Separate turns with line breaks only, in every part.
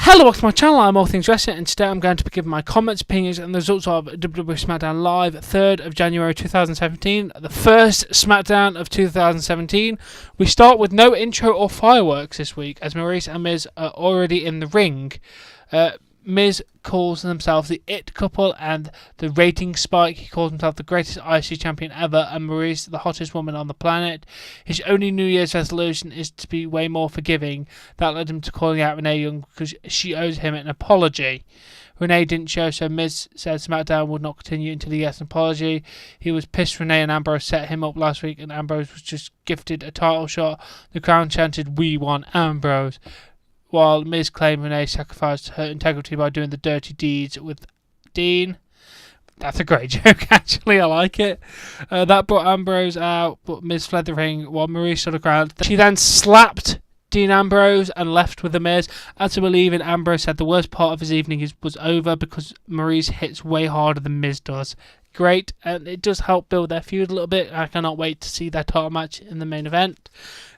Hello, welcome to my channel. I'm All Things Wrestling, and today I'm going to be giving my comments, opinions, and the results of WWE SmackDown Live, 3rd of January 2017, the first SmackDown of 2017. We start with no intro or fireworks this week, as Maurice and Miz are already in the ring. Miz calls themselves the It Couple and the rating spike. He calls himself the greatest IC champion ever, and Maurice the hottest woman on the planet. His only New Year's resolution is to be way more forgiving. That led him to calling out Renee Young because she owes him an apology. Renee didn't show, so Miz said SmackDown would not continue until he gets an apology. He was pissed Renee and Ambrose set him up last week, and Ambrose was just gifted a title shot. The crowd chanted, "We want Ambrose," while Miz claimed Renee sacrificed her integrity by doing the dirty deeds with Dean. That's a great joke, actually. I like it. That brought Ambrose out, but Miz fled the ring while Maurice stood the ground. She then slapped Dean Ambrose and left with the Miz. As to believe in, Ambrose said the worst part of his evening was over because Maurice hits way harder than Miz does. Great, and it does help build their feud a little bit. I cannot wait to see their title match in the main event.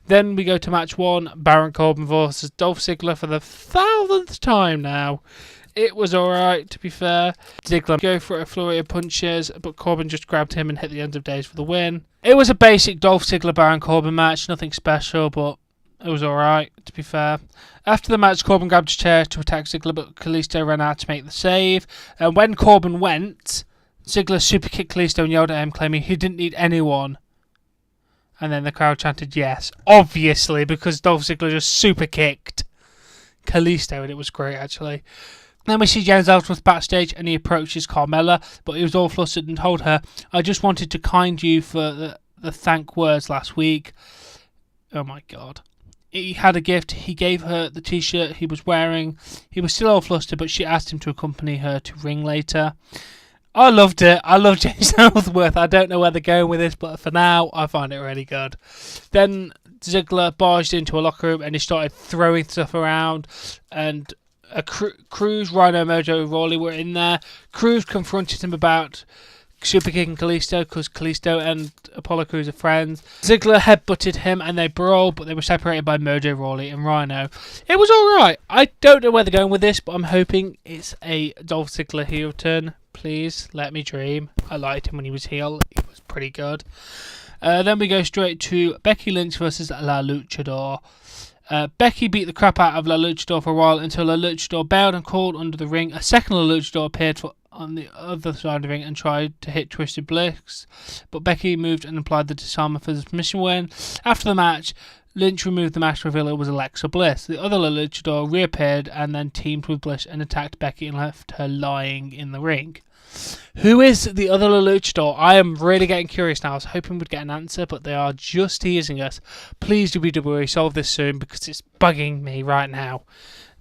Then we go to match 1, Baron Corbin versus Dolph Ziggler for the 1000th time now. It was alright, to be fair. Ziggler go for a flurry of punches, but Corbin just grabbed him and hit the end of days for the win. It was a basic Dolph Ziggler Baron Corbin match, nothing special, but it was alright, to be fair. After the match, Corbin grabbed his chair to attack Ziggler, but Kalisto ran out to make the save. And when Corbin went, Ziggler super kicked Kalisto and yelled at him, claiming he didn't need anyone. And then the crowd chanted yes, obviously, because Dolph Ziggler just super kicked Kalisto, and it was great, actually. Then we see James Ellsworth backstage, and he approaches Carmella, but he was all flustered and told her, "I just wanted to kind you for the thank words last week." Oh my god. He had a gift. He gave her the t-shirt he was wearing. He was still all flustered, but she asked him to accompany her to ring later. I loved it. I love James Ellsworth. I don't know where they're going with this, but for now, I find it really good. Then Ziggler barged into a locker room and he started throwing stuff around. And Cruz, Rhino, Mojo, Rawley were in there. Cruz confronted him about super kicking Kalisto because Kalisto and Apollo Crews are friends. Ziggler headbutted him and they brawled, but they were separated by Mojo, Rawley and Rhino. It was alright. I don't know where they're going with this, but I'm hoping it's a Dolph Ziggler heel turn. Please let me dream. I liked him when he was heel. He was pretty good. Then we go straight to Becky Lynch versus La Luchador. Becky beat the crap out of La Luchador for a while until La Luchador bailed and crawled under the ring. A second La Luchador appeared on the other side of the ring and tried to hit Twisted Bliss, but Becky moved and applied the disarmer for the submission win. After the match, Lynch removed the match to reveal it was Alexa Bliss. The other La Luchador reappeared and then teamed with Bliss and attacked Becky and left her lying in the ring. Who is the other La Luchador? I am really getting curious now. I was hoping we'd get an answer, but they are just teasing us. Please, WWE, solve this soon because it's bugging me right now.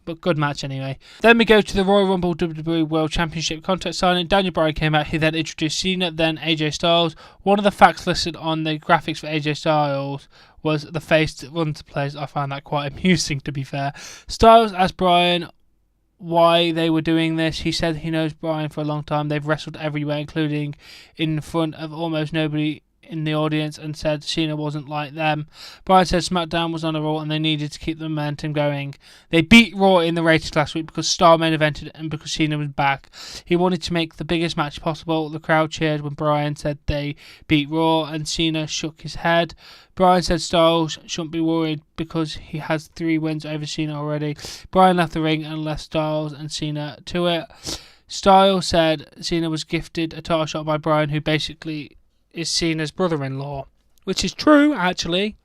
But good match anyway. Then we go to the Royal Rumble WWE World Championship contract signing. Daniel Bryan came out. He then introduced Cena, then AJ Styles. One of the facts listed on the graphics for AJ Styles was the face that runs the place. I found that quite amusing, to be fair. Styles asked Bryan why they were doing this. He said he knows Bryan for a long time. They've wrestled everywhere, including in front of almost nobody in the audience, and said Cena wasn't like them. Bryan said SmackDown was on a roll and they needed to keep the momentum going. They beat Raw in the ratings last week because Star main evented and because Cena was back. He wanted to make the biggest match possible. The crowd cheered when Bryan said they beat Raw, and Cena shook his head. Bryan said Styles shouldn't be worried because he has 3 wins over Cena already. Bryan left the ring and left Styles and Cena to it. Styles said Cena was gifted a title shot by Bryan, who basically is Cena's brother-in-law, which is true, actually.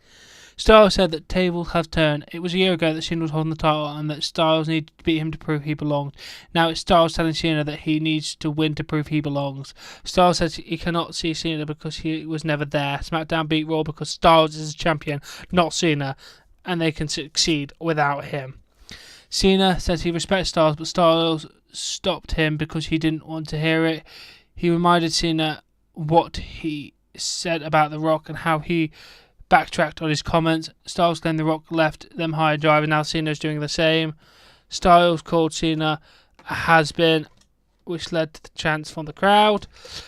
Styles said that tables have turned. It was a year ago that Cena was holding the title and that Styles needed to beat him to prove he belonged. Now it's Styles telling Cena that he needs to win to prove he belongs. Styles says he cannot see Cena because he was never there. SmackDown beat Raw because Styles is a champion, not Cena, and they can succeed without him. Cena says he respects Styles, but Styles stopped him because he didn't want to hear it. He reminded Cena what he said about The Rock and how he backtracked on his comments. Styles claimed The Rock left them high and dry, and now Cena's doing the same. Styles called Cena a has-been, which led to the chants from the crowd.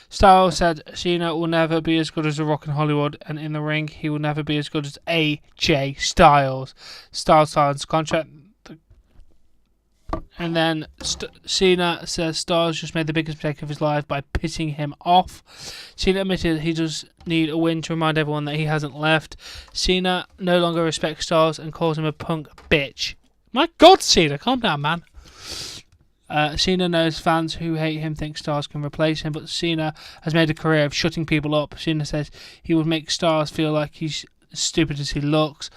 Styles said Cena will never be as good as The Rock in Hollywood, and in the ring he will never be as good as AJ Styles. Styles signed his contract And then Cena says Styles just made the biggest mistake of his life by pissing him off. Cena admitted he does need a win to remind everyone that he hasn't left. Cena no longer respects Styles and calls him a punk bitch. My God, Cena, calm down, man. Cena knows fans who hate him think Styles can replace him, but Cena has made a career of shutting people up. Cena says he would make Styles feel like he's as stupid as he looks.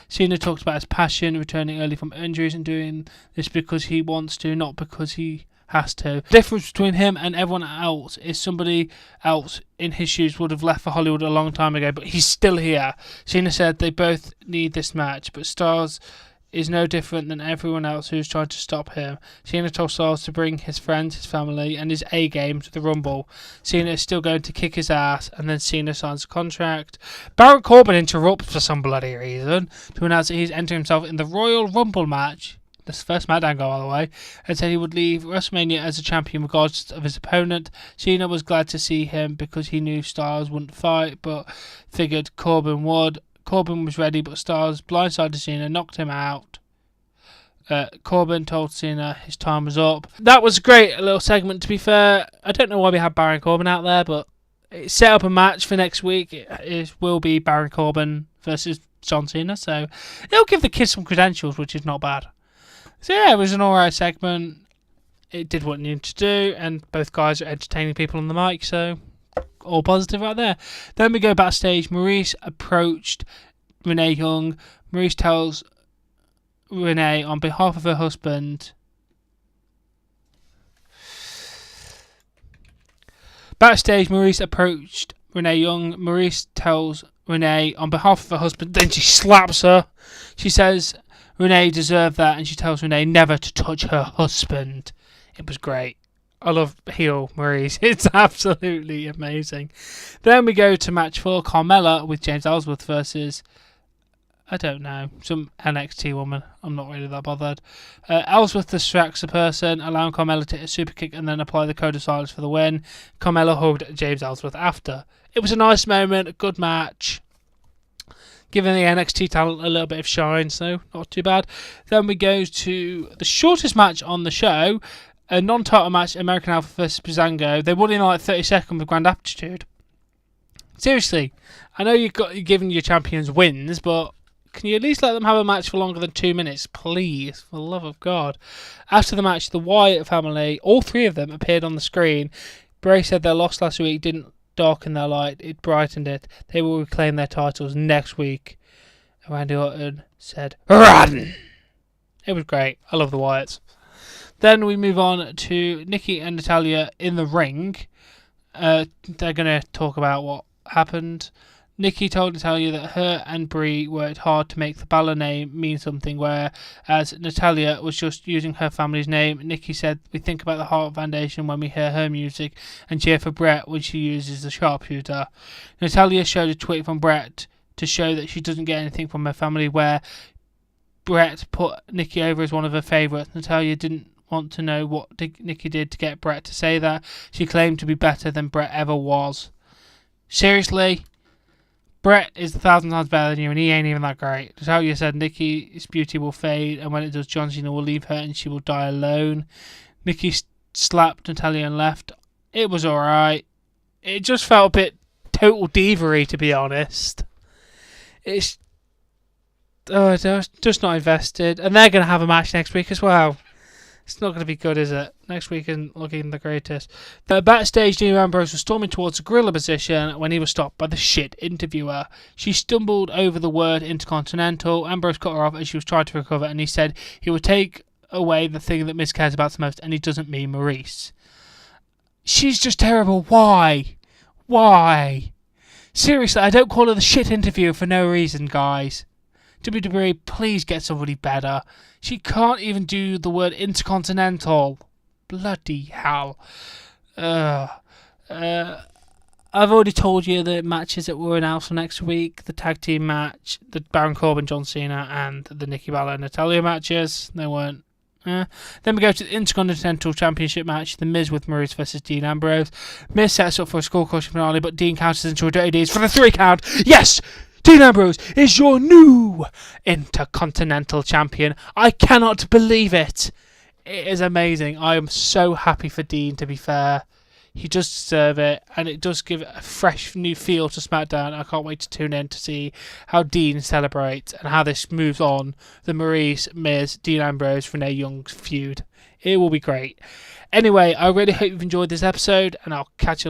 Cena talks about his passion, returning early from injuries and doing this because he wants to, not because he has to. The difference between him and everyone else is somebody else in his shoes would have left for Hollywood a long time ago, but he's still here. Cena said they both need this match, but Styles is no different than everyone else who's trying to stop him. Cena told Styles to bring his friends, his family, and his A-game to the Rumble. Cena is still going to kick his ass, and then Cena signs a contract. Baron Corbin interrupts for some bloody reason to announce that he's entering himself in the Royal Rumble match. This first SmackDown goal, by the way, and said he would leave WrestleMania as a champion regardless of his opponent. Cena was glad to see him because he knew Styles wouldn't fight, but figured Corbin would. Corbin was ready, but Styles blindsided Cena, knocked him out. Corbin told Cena his time was up. That was great, a little segment, to be fair. I don't know why we had Baron Corbin out there, but it set up a match for next week. It will be Baron Corbin versus John Cena, so it'll give the kid some credentials, which is not bad. So yeah, it was an alright segment. It did what it needed to do, and both guys are entertaining people on the mic, so all positive right there. Then we go backstage. Maurice approached Renee Young. Maurice tells Renee on behalf of her husband. Backstage, Maurice approached Renee Young. Maurice tells Renee on behalf of her husband. Then she slaps her. She says Renee deserved that, and she tells Renee never to touch her husband. It was great. I love heel Maurice. It's absolutely amazing. Then we go to match 4. Carmella with James Ellsworth versus, I don't know, some NXT woman. I'm not really that bothered. Ellsworth distracts the person, allowing Carmella to hit a super kick and then apply the code of silence for the win. Carmella hugged James Ellsworth after. It was a nice moment, a good match, giving the NXT talent a little bit of shine, so not too bad. Then we go to the shortest match on the show, a non-title match, American Alpha versus Breezango. They won in like 30 seconds with grand aptitude. Seriously, I know you're giving your champions wins, but can you at least let them have a match for longer than 2 minutes, please, for the love of God? After the match, the Wyatt family, all 3 of them, appeared on the screen. Bray said their loss last week didn't darken their light, it brightened it. They will reclaim their titles next week. Randy Orton said, "Run!" It was great. I love the Wyatts. Then we move on to Nikki and Natalya in the ring. They're going to talk about what happened. Nikki told Natalya that her and Brie worked hard to make the Balor name mean something, whereas Natalya was just using her family's name. Nikki said, "We think about the Heart Foundation when we hear her music and cheer for Brett when she uses the sharpshooter." Natalya showed a tweet from Brett to show that she doesn't get anything from her family, where Brett put Nikki over as one of her favourites. Natalya didn't want to know what Nikki did to get Brett to say that. She claimed to be better than Brett ever was. Seriously? Brett is 1,000 times better than you, and he ain't even that great. Natalya said Nikki's beauty will fade, and when it does, John Cena will leave her and she will die alone. Nikki slapped Natalya and left. It was alright. It just felt a bit total diva-y, to be honest. It's just not invested. And they're going to have a match next week as well. It's not going to be good, is it? Next week isn't looking the greatest. The backstage, Dean Ambrose was storming towards the gorilla position when he was stopped by the shit interviewer. She stumbled over the word Intercontinental. Ambrose cut her off as she was trying to recover, and he said he would take away the thing that Miz cares about the most, and he doesn't mean Maurice. She's just terrible. Why? Why? Seriously, I don't call her the shit interviewer for no reason, guys. WWE, please get somebody better. She can't even do the word Intercontinental. Bloody hell. I've already told you the matches that were announced for next week. The tag team match, the Baron Corbin, John Cena, and the Nikki Bella and Natalya matches. They weren't. Then we go to the Intercontinental Championship match, The Miz with Maurice versus Dean Ambrose. Miz sets up for a skull crushing finale, but Dean counters into a dirty deeds for the 3 count. Yes! Dean Ambrose is your new Intercontinental Champion. I cannot believe it. It is amazing. I am so happy for Dean, to be fair. He does deserve it, and it does give a fresh new feel to SmackDown. I can't wait to tune in to see how Dean celebrates and how this moves on the Maurice, Miz, Dean Ambrose, Renee Young feud. It will be great. Anyway, I really hope you've enjoyed this episode, and I'll catch you later.